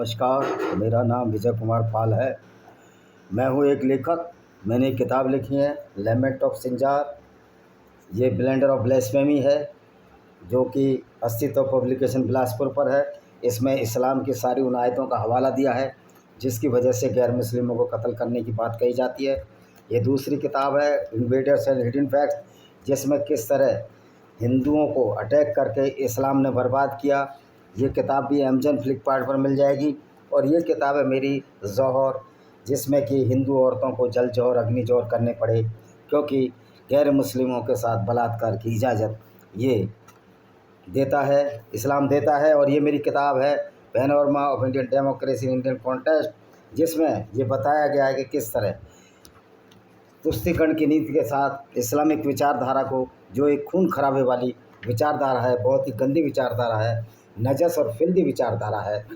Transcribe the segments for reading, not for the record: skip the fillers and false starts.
नमस्कार, मेरा नाम विजय कुमार पाल है। मैं हूँ एक लेखक। मैंने एक किताब लिखी है लेमेंट ऑफ सिंजार। ये ब्लेंडर ऑफ ब्लेस्फेमी है, जो कि अस्तित्व पब्लिकेशन बिलासपुर पर है। इसमें इस्लाम की सारी उन आयतों का हवाला दिया है जिसकी वजह से गैर मुस्लिमों को कत्ल करने की बात कही जाती है। ये दूसरी किताब है इन्वेडर्स एंड हिडन फैक्ट्स, जिसमें किस तरह हिंदुओं को अटैक करके इस्लाम ने बर्बाद किया। ये किताब भी अमेज़न फ्लिपकार्ट पर मिल जाएगी। और ये किताब है मेरी जौहर, जिसमें कि हिंदू औरतों को जल जौहर अग्नि जौहर करने पड़े क्योंकि गैर मुस्लिमों के साथ बलात्कार की इजाज़त ये देता है, इस्लाम देता है। और ये मेरी किताब है panorama of Indian democracy in Indian contest, जिसमें ये बताया गया है कि किस तरह तुष्टिकरण की नीति के साथ इस्लामिक विचारधारा को, जो एक खून खराबे वाली विचारधारा है, बहुत ही गंदी विचारधारा है, नजस और फिल्दी विचारधारा है,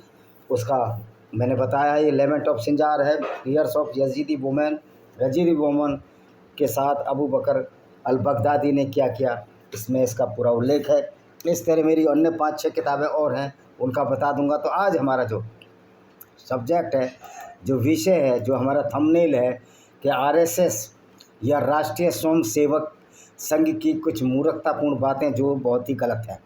उसका मैंने बताया। ये लेमेंट ऑफ सिंजार है, टीयर्स ऑफ यजीदी वुमेन के साथ अबू बकर अल बगदादी ने क्या किया, इसमें इसका पूरा उल्लेख है। इस तरह मेरी अन्य 5-6 किताबें और हैं, उनका बता दूंगा। तो आज हमारा जो सब्जेक्ट है, जो विषय है, जो हमारा थंबनेल है कि आरएसएस या राष्ट्रीय स्वयं सेवक संघ की कुछ मूर्खतापूर्ण बातें जो बहुत ही गलत है।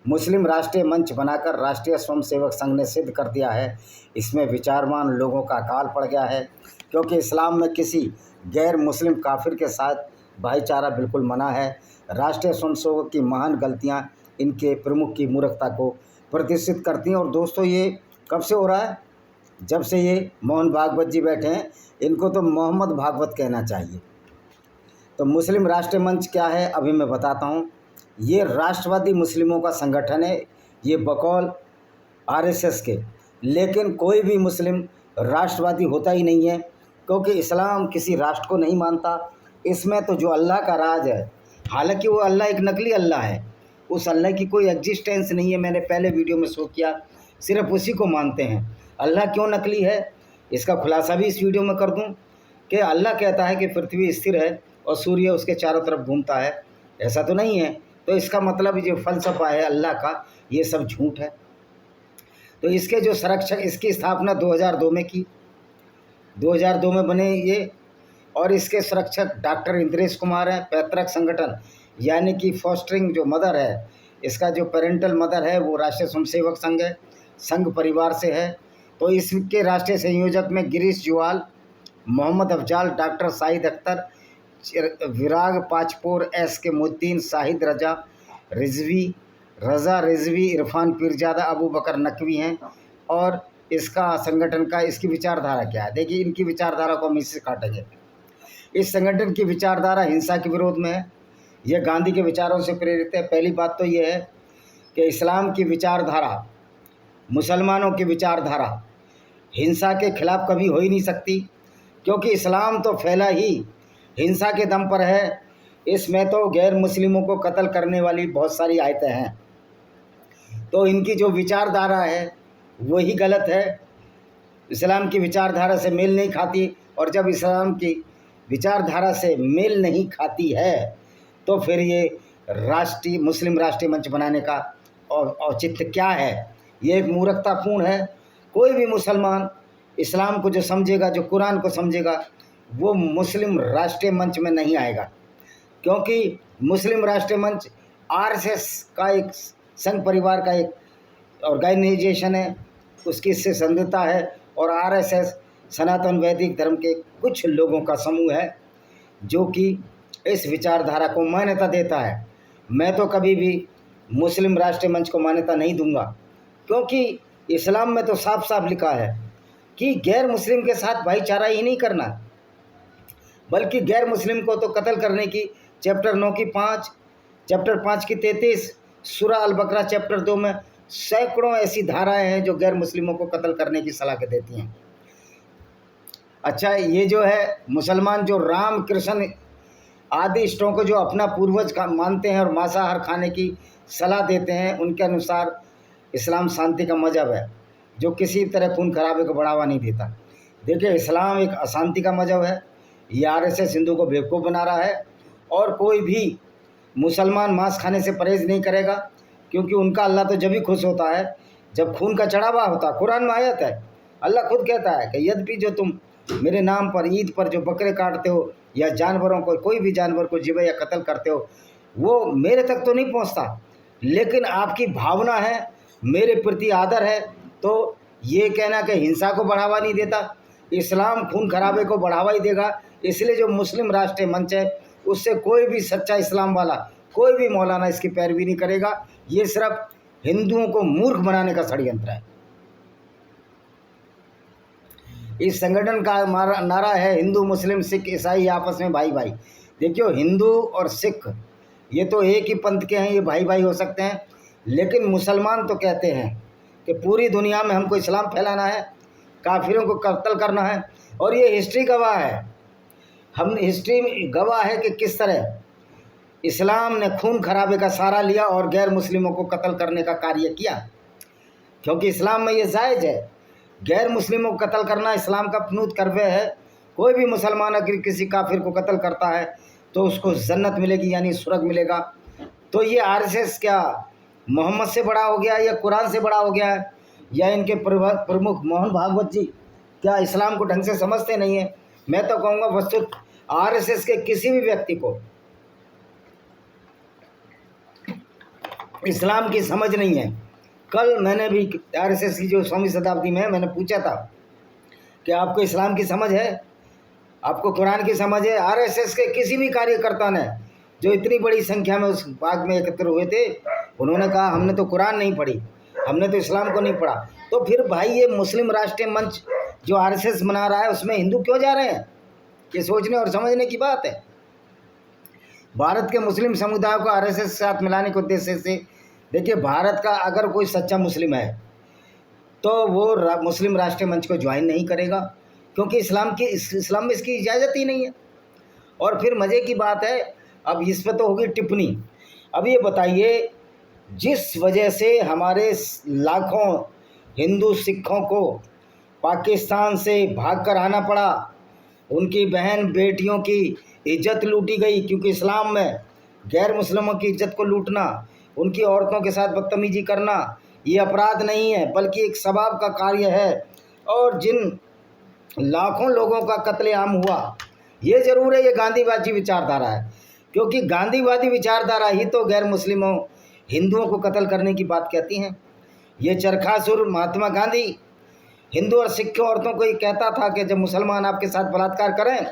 मुस्लिम राष्ट्रीय मंच बनाकर राष्ट्रीय स्वयं सेवक संघ ने सिद्ध कर दिया है इसमें विचारवान लोगों का अकाल पड़ गया है, क्योंकि इस्लाम में किसी गैर मुस्लिम काफिर के साथ भाईचारा बिल्कुल मना है। राष्ट्रीय स्वयं सेवक की महान गलतियां इनके प्रमुख की मूर्खता को प्रदर्शित करती हैं। और दोस्तों, ये कब से हो रहा है? जब से ये मोहन भागवत जी बैठे हैं। इनको तो मोहम्मद भागवत कहना चाहिए। तो मुस्लिम राष्ट्रीय मंच क्या है, अभी मैं बताता हूँ। ये राष्ट्रवादी मुस्लिमों का संगठन है, ये बकौल आरएसएस के। लेकिन कोई भी मुस्लिम राष्ट्रवादी होता ही नहीं है, क्योंकि इस्लाम किसी राष्ट्र को नहीं मानता। इसमें तो जो अल्लाह का राज है, हालांकि वो अल्लाह एक नकली अल्लाह है, उस अल्लाह की कोई एग्जिस्टेंस नहीं है। मैंने पहले वीडियो में शो किया, सिर्फ उसी को मानते हैं। अल्लाह क्यों नकली है, इसका खुलासा भी इस वीडियो में कर दूं कि अल्लाह कहता है कि पृथ्वी स्थिर है और सूर्य उसके चारों तरफ घूमता है, ऐसा तो नहीं है। तो इसका मतलब जो फ़लसफ़ा है अल्लाह का, ये सब झूठ है। तो इसके जो संरक्षक, इसकी स्थापना 2002 में की, 2002 में बने ये। और इसके संरक्षक डॉक्टर इंद्रेश कुमार हैं। पैतृक संगठन यानी कि फॉस्टरिंग जो मदर है, इसका जो पेरेंटल मदर है वो राष्ट्रीय स्वयंसेवक संघ है, संघ परिवार से है। तो इसके राष्ट्रीय संयोजक में गिरीश जुवाल, मोहम्मद अफजाल, डॉक्टर शाहिद अख्तर, विराग पाचपोर, एस के मोतीन, शाहिद रज़ा रिजवी, इरफान पीरजादा, अबू बकर नकवी हैं। और इसका संगठन का, इसकी विचारधारा क्या है, देखिए इनकी विचारधारा को हम इससे काटेंगे। इस संगठन की विचारधारा हिंसा के विरोध में है, यह गांधी के विचारों से प्रेरित है। पहली बात तो यह है कि इस्लाम की विचारधारा, मुसलमानों की विचारधारा हिंसा के खिलाफ कभी हो ही नहीं सकती, क्योंकि इस्लाम तो फैला ही हिंसा के दम पर है। इसमें तो गैर मुस्लिमों को कत्ल करने वाली बहुत सारी आयतें हैं। तो इनकी जो विचारधारा है वही गलत है, इस्लाम की विचारधारा से मेल नहीं खाती। और जब इस्लाम की विचारधारा से मेल नहीं खाती है तो फिर ये मुस्लिम राष्ट्रीय मंच बनाने का औचित्य क्या है? ये एक मूर्खतापूर्ण है। कोई भी मुसलमान इस्लाम को जो समझेगा, जो कुरान को समझेगा, वो मुस्लिम राष्ट्रीय मंच में नहीं आएगा, क्योंकि मुस्लिम राष्ट्रीय मंच आरएसएस का एक संघ परिवार का एक ऑर्गेनाइजेशन है, उसकी इससे संबद्धता है। और आरएसएस सनातन वैदिक धर्म के कुछ लोगों का समूह है जो कि इस विचारधारा को मान्यता देता है। मैं तो कभी भी मुस्लिम राष्ट्रीय मंच को मान्यता नहीं दूंगा, क्योंकि इस्लाम में तो साफ साफ लिखा है कि गैर मुस्लिम के साथ भाईचारा ही नहीं करना, बल्कि गैर मुस्लिम को तो कत्ल करने की चैप्टर 9 की 5, चैप्टर 5 की 33, सूरा अल बकरा चैप्टर 2 में सैकड़ों ऐसी धाराएं हैं जो गैर मुस्लिमों को कत्ल करने की सलाह देती हैं। अच्छा, ये जो है मुसलमान जो राम कृष्ण आदि इष्टों को जो अपना पूर्वज का मानते हैं और मांसाहार खाने की सलाह देते हैं, उनके अनुसार इस्लाम शांति का मजहब है जो किसी तरह खून खराबे को बढ़ावा नहीं देता। देखिए, इस्लाम एक अशांति का मजहब है। ये आरएसएस हिंदू को बेवकूफ़ बना रहा है। और कोई भी मुसलमान मांस खाने से परहेज़ नहीं करेगा, क्योंकि उनका अल्लाह तो जब भी खुश होता है जब खून का चढ़ावा होता, कुरान में आयत है, अल्लाह खुद कहता है कि यद्यपि जो तुम मेरे नाम पर ईद पर जो बकरे काटते हो या जानवरों को, कोई भी जानवर को ज़िबह या कत्ल करते हो, वो मेरे तक तो नहीं पहुंचता, लेकिन आपकी भावना है, मेरे प्रति आदर है, तो ये कहना कि हिंसा को बढ़ावा नहीं देता, इस्लाम खून खराबे को बढ़ावा ही देगा। इसलिए जो मुस्लिम राष्ट्रीय मंच है उससे कोई भी सच्चा इस्लाम वाला, कोई भी मौलाना इसकी पैरवी नहीं करेगा। ये सिर्फ हिंदुओं को मूर्ख बनाने का षड्यंत्र है। इस संगठन का नारा है हिंदू मुस्लिम सिख ईसाई आपस में भाई भाई। देखियो, हिंदू और सिख ये तो एक ही पंथ के हैं, ये भाई भाई हो सकते हैं, लेकिन मुसलमान तो कहते हैं कि पूरी दुनिया में हमको इस्लाम फैलाना है, काफिरों को कत्ल करना है। और ये हिस्ट्री गवाह है, हम हिस्ट्री गवाह है कि किस तरह इस्लाम ने खून खराबे का सहारा लिया और गैर मुस्लिमों को कत्ल करने का कार्य किया, क्योंकि इस्लाम में ये जायज़ है। गैर मुस्लिमों को कत्ल करना इस्लाम का फनूत कर्वे है। कोई भी मुसलमान अगर किसी काफिर को कत्ल करता है तो उसको जन्नत मिलेगी, यानी स्वर्ग मिलेगा। तो ये आरएसएस क्या मोहम्मद से बड़ा हो गया या कुरान से बड़ा हो गया है, या इनके प्रमुख मोहन भागवत जी क्या इस्लाम को ढंग से समझते नहीं है? मैं तो कहूँगा वस्तुत आरएसएस के किसी भी व्यक्ति को इस्लाम की समझ नहीं है। कल मैंने भी आरएसएस की जो 100वीं शताब्दी में है, मैंने पूछा था कि आपको इस्लाम की समझ है, आपको कुरान की समझ है? आरएसएस के किसी भी कार्यकर्ता ने, जो इतनी बड़ी संख्या में उस बाग में एकत्र हुए थे, उन्होंने कहा हमने तो कुरान नहीं पढ़ी, हमने तो इस्लाम को नहीं पढ़ा। तो फिर भाई ये मुस्लिम राष्ट्रीय मंच जो आरएसएस मना रहा है उसमें हिंदू क्यों जा रहे हैं? ये सोचने और समझने की बात है। भारत के मुस्लिम समुदाय को आरएसएस के साथ मिलाने के उद्देश्य से, देखिए, भारत का अगर कोई सच्चा मुस्लिम है तो वो मुस्लिम राष्ट्रीय मंच को ज्वाइन नहीं करेगा, क्योंकि इस्लाम में इसकी इजाज़त ही नहीं है। और फिर मज़े की बात है, अब इस पर तो होगी टिप्पणी। अब ये बताइए, जिस वजह से हमारे लाखों हिंदू सिखों को पाकिस्तान से भागकर आना पड़ा, उनकी बहन बेटियों की इज्जत लूटी गई, क्योंकि इस्लाम में गैर मुस्लिमों की इज्जत को लूटना, उनकी औरतों के साथ बदतमीजी करना ये अपराध नहीं है, बल्कि एक सवाब का कार्य है। और जिन लाखों लोगों का कत्लेआम हुआ, ये ज़रूर है, ये गांधीवादी विचारधारा है, क्योंकि गांधीवादी विचारधारा ही तो गैर मुस्लिमों हिंदुओं को कत्ल करने की बात कहती हैं। ये चरखासुर महात्मा गांधी हिंदू और सिख औरतों को ये कहता था कि जब मुसलमान आपके साथ बलात्कार करें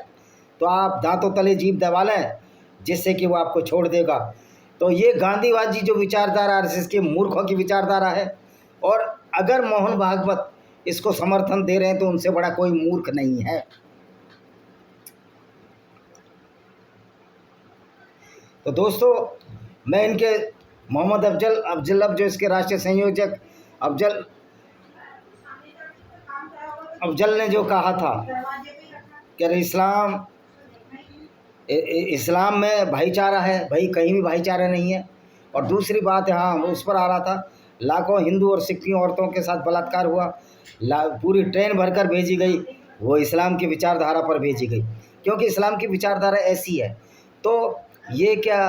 तो आप दांतों तले जीभ दबा लें, जिससे कि वो आपको छोड़ देगा। तो ये गांधीवादी जो विचारधारा आरएसएस के मूर्खों की विचारधारा है। और अगर मोहन भागवत इसको समर्थन दे रहे हैं तो उनसे बड़ा कोई मूर्ख नहीं है। तो दोस्तों, मैं इनके मोहम्मद अफजल जो इसके राष्ट्रीय संयोजक अफजल ने जो कहा था कि इस्लाम में भाईचारा है, भाई कहीं भी भाईचारा नहीं है। और दूसरी बात है, हाँ, उस पर आ रहा था, लाखों हिंदू और सिख औरतों के साथ बलात्कार हुआ, पूरी ट्रेन भरकर भेजी गई, वो इस्लाम की विचारधारा पर भेजी गई, क्योंकि इस्लाम की विचारधारा ऐसी है। तो ये क्या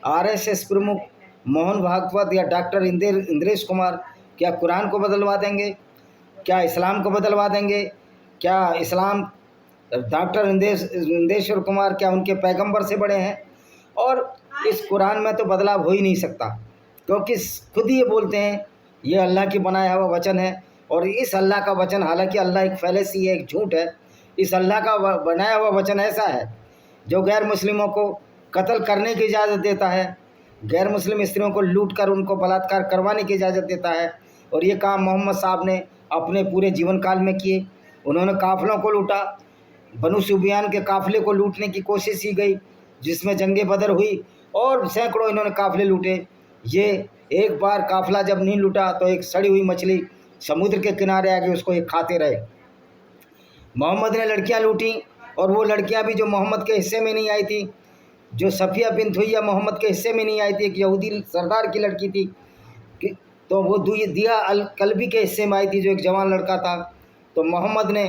आरएसएस प्रमुख मोहन भागवत या डॉक्टर इंद्रेश कुमार क्या कुरान को बदलवा देंगे? क्या इस्लाम को बदलवा देंगे? क्या इस्लाम डॉक्टर इंदेश्वर कुमार क्या उनके पैगंबर से बड़े हैं? और इस कुरान में तो बदलाव हो ही नहीं सकता, क्योंकि खुद ही ये बोलते हैं ये अल्लाह की बनाया हुआ वचन है। और इस अल्लाह का वचन, हालांकि अल्लाह एक फैलेसी है, एक झूठ है, इस अल्लाह का बनाया हुआ वचन ऐसा है जो गैर मुस्लिमों को कत्ल करने की इजाज़त देता है, गैर मुस्लिम स्त्रियों को लूट कर उनको बलात्कार करवाने की इजाज़त देता है। और ये काम मोहम्मद साहब ने अपने पूरे जीवन काल में किए। उन्होंने काफ़िलों को लूटा, बनु सुफियान के काफ़िले को लूटने की कोशिश की गई, जिसमें जंगे बदर हुई, और सैकड़ों इन्होंने काफ़िले लूटे। ये एक बार काफ़िला जब नहीं लूटा तो एक सड़ी हुई मछली समुद्र के किनारे आके उसको ये खाते रहे। मोहम्मद ने लड़कियां लूटी, और वो लड़कियां भी जो मोहम्मद के हिस्से में नहीं आई थी, जो सफ़िया बिन्त हुई या मोहम्मद के हिस्से में नहीं आई थी, एक यहूदी सरदार की लड़की थी, तो वो दिया अल कल्बी के हिस्से में आई थी, जो एक जवान लड़का था। तो मोहम्मद ने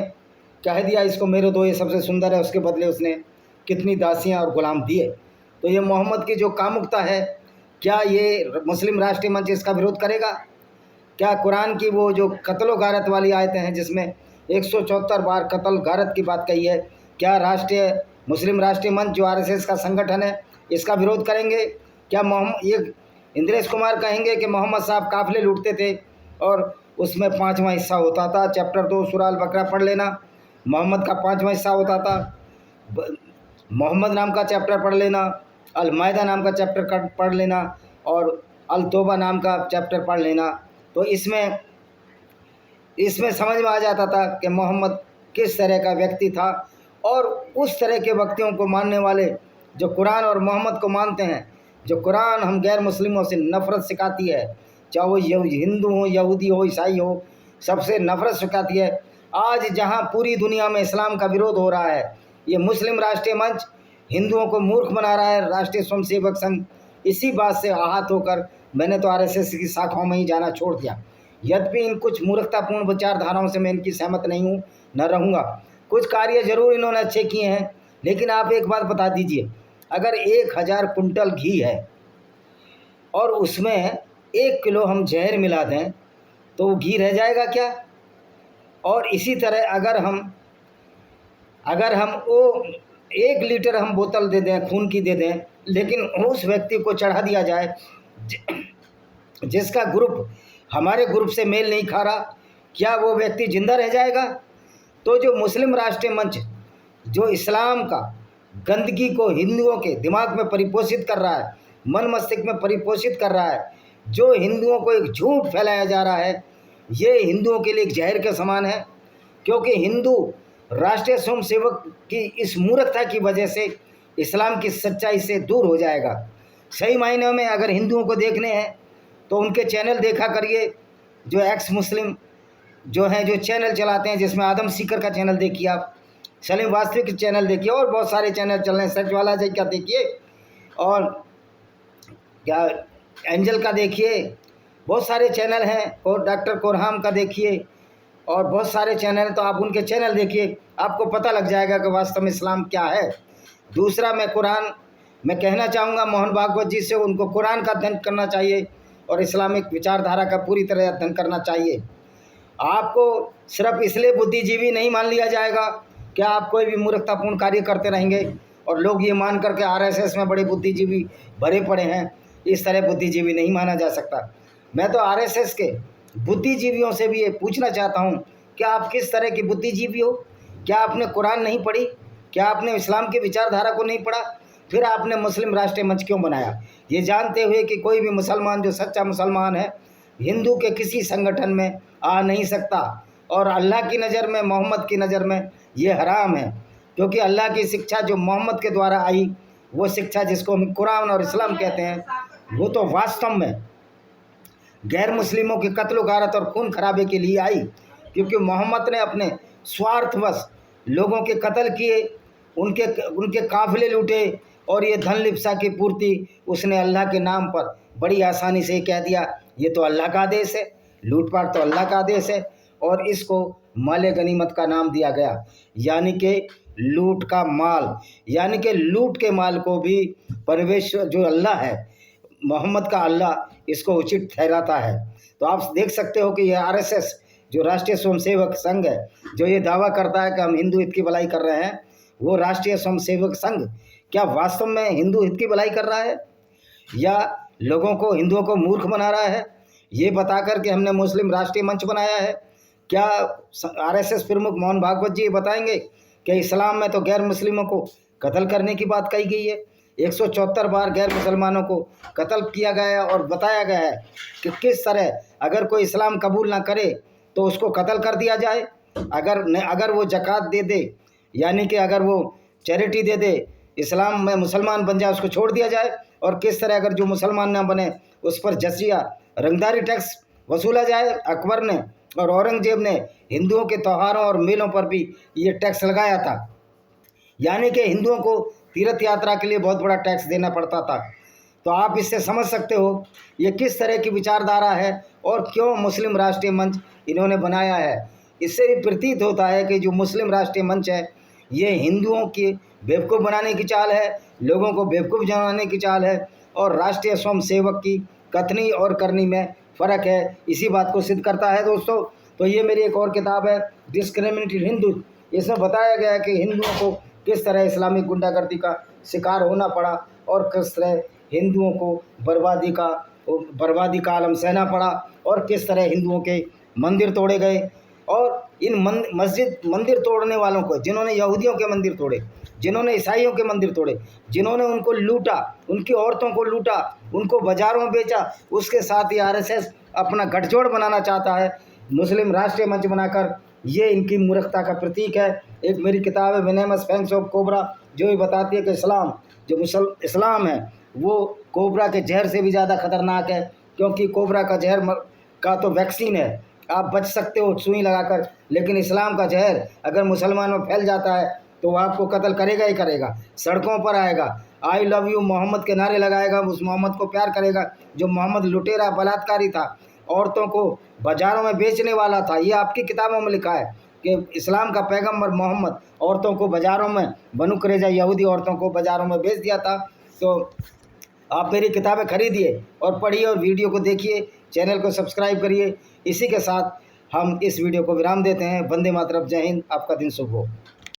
कह दिया इसको मेरे दो, ये सबसे सुंदर है। उसके बदले उसने कितनी दासियां और गुलाम दिए। तो ये मोहम्मद की जो कामुकता है, क्या ये मुस्लिम राष्ट्रीय मंच इसका विरोध करेगा? क्या कुरान की वो जो कत्लो गारत वाली आयतें हैं जिसमें 174 बार कत्ल गारत की बात कही है, क्या मुस्लिम राष्ट्रीय मंच जो आरएसएस का संगठन है इसका विरोध करेंगे? क्या ये इंद्रेश कुमार कहेंगे कि मोहम्मद साहब काफिले लूटते थे और उसमें 5वां हिस्सा होता था? चैप्टर 2 सूरह अल बकरा पढ़ लेना, मोहम्मद का 5वां हिस्सा होता था। मोहम्मद नाम का चैप्टर पढ़ लेना, अल मायदा नाम का चैप्टर पढ़ लेना और अल तौबा नाम का चैप्टर पढ़ लेना। तो इसमें समझ में आ जाता था कि मोहम्मद किस तरह का व्यक्ति था। और उस तरह के व्यक्तियों को मानने वाले जो कुरान और मोहम्मद को मानते हैं, जो कुरान हम गैर मुस्लिमों से नफ़रत सिखाती है, चाहे वो हिंदू हो, यहूदी हो, ईसाई हो, सबसे नफ़रत सिखाती है। आज जहां पूरी दुनिया में इस्लाम का विरोध हो रहा है, ये मुस्लिम राष्ट्रीय मंच हिंदुओं को मूर्ख बना रहा है, राष्ट्रीय स्वयंसेवक संघ। इसी बात से आहत होकर मैंने तो आरएसएस की शाखाओं में ही जाना छोड़ दिया। यद्यपि इन कुछ मूर्खतापूर्ण विचारधाराओं से मैं इनकी सहमत नहीं हूँ, न रहूँगा। कुछ कार्य जरूर इन्होंने अच्छे किए हैं, लेकिन आप एक बात बता दीजिए, अगर 1000 कुंटल घी है और उसमें 1 किलो हम जहर मिला दें तो वो घी रह जाएगा क्या? और इसी तरह अगर हम वो 1 लीटर हम बोतल दे दें, खून की दे दें, लेकिन उस व्यक्ति को चढ़ा दिया जाए जिसका ग्रुप हमारे ग्रुप से मेल नहीं खा रहा, क्या वो व्यक्ति जिंदा रह जाएगा? तो जो मुस्लिम राष्ट्रीय मंच जो इस्लाम का गंदगी को हिंदुओं के दिमाग में परिपोषित कर रहा है, मन मस्तिष्क में परिपोषित कर रहा है, जो हिंदुओं को एक झूठ फैलाया जा रहा है, ये हिंदुओं के लिए एक जहर के समान है। क्योंकि हिंदू राष्ट्रीय स्वयंसेवक की इस मूर्खता की वजह से इस्लाम की सच्चाई से दूर हो जाएगा। सही मायने में अगर हिंदुओं को देखने हैं तो उनके चैनल देखा करिए, जो एक्स मुस्लिम जो हैं, जो चैनल चलाते हैं, जिसमें आदम सीकर का चैनल देखिए, आप सलीम वास्तविक चैनल देखिए, और बहुत सारे चैनल चल रहे हैं, सच वाला जी का देखिए, और क्या एंजल का देखिए, बहुत सारे चैनल हैं, और डॉक्टर कोरहाम का देखिए, और बहुत सारे चैनल हैं। तो आप उनके चैनल देखिए, आपको पता लग जाएगा कि वास्तव में इस्लाम क्या है। दूसरा, मैं कहना चाहूँगा मोहन भागवत जी से, उनको कुरान का अध्ययन करना चाहिए और इस्लामिक विचारधारा का पूरी तरह अध्ययन करना चाहिए। आपको सिर्फ इसलिए बुद्धिजीवी नहीं मान लिया जाएगा कि आप कोई भी मूर्खतापूर्ण कार्य करते रहेंगे और लोग ये मान करके आरएसएस में बड़े बुद्धिजीवी भरे पड़े हैं। इस तरह बुद्धिजीवी नहीं माना जा सकता। मैं तो आरएसएस के बुद्धिजीवियों से भी ये पूछना चाहता हूँ, क्या आप किस तरह की बुद्धिजीवी हो? क्या आपने कुरान नहीं पढ़ी? क्या आपने इस्लाम की विचारधारा को नहीं पढ़ा? फिर आपने मुस्लिम राष्ट्रीय मंच क्यों बनाया, ये जानते हुए कि कोई भी मुसलमान जो सच्चा मुसलमान है हिंदू के किसी संगठन में आ नहीं सकता। और अल्लाह की नज़र में, मोहम्मद की नज़र में ये हराम है, क्योंकि अल्लाह की शिक्षा जो मोहम्मद के द्वारा आई, वो शिक्षा जिसको हम कुरान और इस्लाम कहते हैं, वो तो वास्तव में गैर मुस्लिमों की कत्ल गारत और खून खराबे के लिए आई। क्योंकि मोहम्मद ने अपने स्वार्थवश लोगों के कत्ल किए, उनके काफिले लूटे, और ये धन लिप्सा की पूर्ति उसने अल्लाह के नाम पर बड़ी आसानी से कह दिया, ये तो अल्लाह का आदेश है, लूटपाट तो अल्लाह का आदेश है। और इसको माले गनीमत का नाम दिया गया, यानी कि लूट का माल, यानी कि लूट के माल को भी परमेश्वर जो अल्लाह है, मोहम्मद का अल्लाह, इसको उचित ठहराता है। तो आप देख सकते हो कि ये आरएसएस जो राष्ट्रीय स्वयंसेवक संघ है, जो ये दावा करता है कि हम हिंदू हित की भलाई कर रहे हैं, वो राष्ट्रीय स्वयंसेवक संघ क्या वास्तव में हिंदू हित की भलाई कर रहा है या लोगों को, हिंदुओं को मूर्ख बना रहा है? ये बताकर कि हमने मुस्लिम राष्ट्रीय मंच बनाया है। क्या आरएसएस प्रमुख मोहन भागवत जी बताएंगे कि इस्लाम में तो गैर मुस्लिमों को कत्ल करने की बात कही गई है, 174 बार गैर मुसलमानों को कत्ल किया गया है, और बताया गया है कि किस तरह अगर कोई इस्लाम कबूल ना करे तो उसको कत्ल कर दिया जाए। अगर वो ज़कात दे दे, यानी कि अगर वो चैरिटी दे दे, इस्लाम में मुसलमान बन जाए, उसको छोड़ दिया जाए। और किस तरह अगर जो मुसलमान ना बने उस पर जजिया, रंगदारी टैक्स वसूला जाए। अकबर ने और औरंगजेब ने हिंदुओं के त्योहारों और मेलों पर भी ये टैक्स लगाया था, यानी कि हिंदुओं को तीर्थ यात्रा के लिए बहुत बड़ा टैक्स देना पड़ता था। तो आप इससे समझ सकते हो ये किस तरह की विचारधारा है और क्यों मुस्लिम राष्ट्रीय मंच इन्होंने बनाया है। इससे भी प्रतीत होता है कि जो मुस्लिम राष्ट्रीय मंच है, ये हिंदुओं की बेवकूफ़ बनाने की चाल है, लोगों को बेवकूफ़ बनाने की चाल है, और राष्ट्रीय स्वयंसेवक की कथनी और करनी में फ़र्क है, इसी बात को सिद्ध करता है दोस्तों। तो ये मेरी एक और किताब है डिस्क्रिमिनेटेड हिंदू। इसमें बताया गया है कि हिंदुओं को किस तरह इस्लामिक गुंडागर्दी का शिकार होना पड़ा और किस तरह हिंदुओं को बर्बादी का आलम सहना पड़ा और किस तरह हिंदुओं के मंदिर तोड़े गए। और इन मंदिर तोड़ने वालों को, जिन्होंने यहूदियों के मंदिर तोड़े, जिन्होंने ईसाइयों के मंदिर तोड़े, जिन्होंने उनको लूटा, उनकी औरतों को लूटा, उनको बाज़ारों में बेचा, उसके साथ ही आरएसएस अपना गठजोड़ बनाना चाहता है, मुस्लिम राष्ट्रीय मंच बनाकर। ये इनकी मूर्खता का प्रतीक है। एक मेरी किताब है वेनेमस फैंग्स ऑफ कोबरा, जो ये बताती है कि इस्लाम है वो कोबरा के जहर से भी ज़्यादा खतरनाक है, क्योंकि कोबरा का जहर का तो वैक्सीन है, आप बच सकते हो सुई लगाकर, लेकिन इस्लाम का जहर अगर मुसलमानों में फैल जाता है तो वो आपको कत्ल करेगा ही करेगा। सड़कों पर आएगा, आई लव यू मोहम्मद के नारे लगाएगा, उस मोहम्मद को प्यार करेगा जो मोहम्मद लुटेरा बलात्कारी था, औरतों को बाज़ारों में बेचने वाला था। ये आपकी किताबों में लिखा है कि इस्लाम का पैगंबर मोहम्मद औरतों को बाज़ारों में, बनु कुरैज़ा यहूदी औरतों को बाज़ारों में बेच दिया था। तो आप मेरी किताबें खरीदिए और पढ़िए और वीडियो को देखिए, चैनल को सब्सक्राइब करिए। इसी के साथ हम इस वीडियो को विराम देते हैं। वंदे मातरम, जय हिंद, आपका दिन शुभ हो।